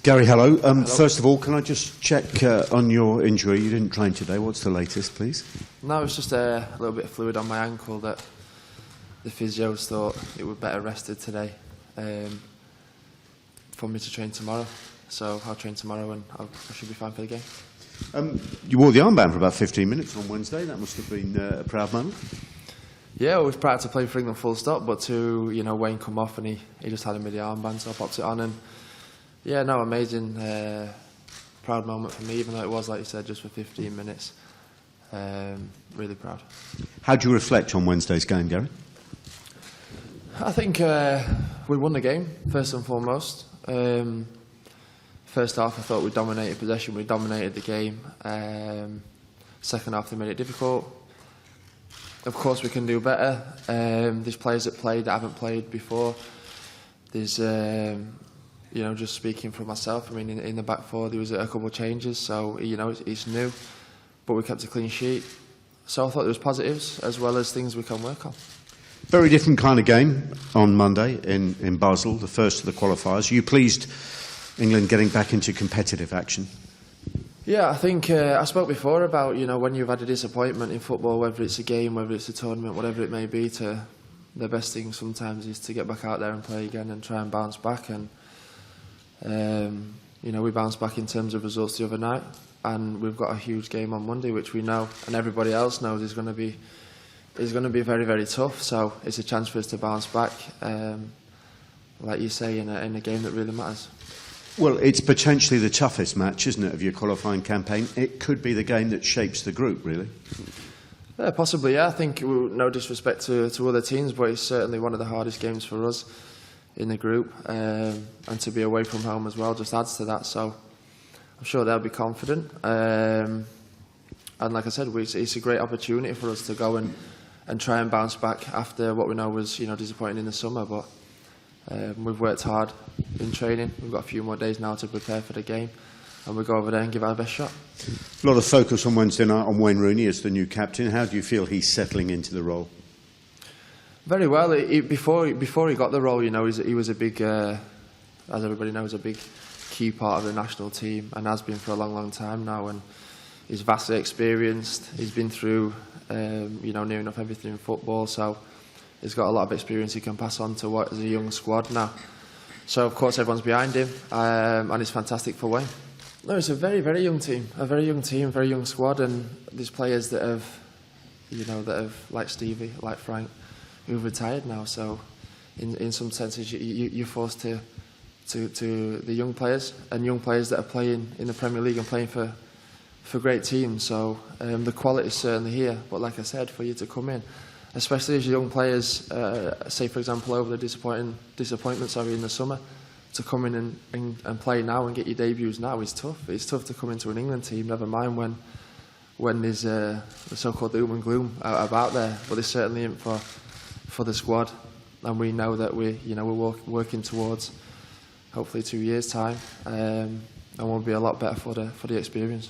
Gary, hello. Hello. First of all, can I just check on your injury? You didn't train today. What's the latest, please? No, it's just a little bit of fluid on my ankle that the physios thought it would better rested today for me to train tomorrow. So I'll train tomorrow and I should be fine for the game. You wore the armband for about 15 minutes on Wednesday. That must have been a proud moment. Yeah, I was proud to play for England full stop, but Wayne come off and he just had him with the armband, so I popped it on and yeah, no, amazing, proud moment for me, even though it was, like you said, just for 15 minutes. Really proud. How do you reflect on Wednesday's game, Gary? I think we won the game, first and foremost. First half, I thought we dominated possession, we dominated the game. Second half, they made it difficult. Of course, we can do better. There's players that played that haven't played before. There's, just speaking for myself, I mean, in the back four, there was a couple of changes, so, it's new. But we kept a clean sheet. So I thought there was positives, as well as things we can work on. Very different kind of game on Monday in Basel, the first of the qualifiers. Are you pleased England getting back into competitive action? Yeah, I think I spoke before about, when you've had a disappointment in football, whether it's a game, whether it's a tournament, whatever it may be, the best thing sometimes is to get back out there and play again and try and bounce back. And, we bounced back in terms of results the other night, and we've got a huge game on Monday, which we know, and everybody else knows is going to be very, very tough. So it's a chance for us to bounce back, like you say, in a game that really matters. Well, it's potentially the toughest match, isn't it, of your qualifying campaign? It could be the game that shapes the group, really. Yeah, possibly, yeah. I think, no disrespect to other teams, but it's certainly one of the hardest games for us in the group. And to be away from home as well just adds to that. So I'm sure they'll be confident. And like I said, it's a great opportunity for us to go and try and bounce back after what we know was disappointing in the summer. But we've worked hard in training. We've got a few more days now to prepare for the game, and we'll go over there and give our best shot. A lot of focus on Wednesday night on Wayne Rooney as the new captain. How do you feel he's settling into the role? Very well. Before he got the role, he was a big, as everybody knows, a big key part of the national team, and has been for a long, long time now. And he's vastly experienced. He's been through, near enough everything in football, so he's got a lot of experience he can pass on to what is a young squad now. So, of course, everyone's behind him, and it's fantastic for Wayne. No, it's a very, very young team, very young squad, and there's players that have, like Stevie, like Frank, who've retired now. So, in some senses, you're forced to the young players, and young players that are playing in the Premier League and playing for great teams. So, the quality is certainly here. But like I said, for you to come in, especially as young players, say for example over the disappointments in the summer, to come in and play now and get your debuts now is tough. It's tough to come into an England team, never mind when there's the so-called doom and gloom about there. But there's certainly in for the squad, and we know that we're working towards hopefully 2 years' time, and we'll be a lot better for the experience.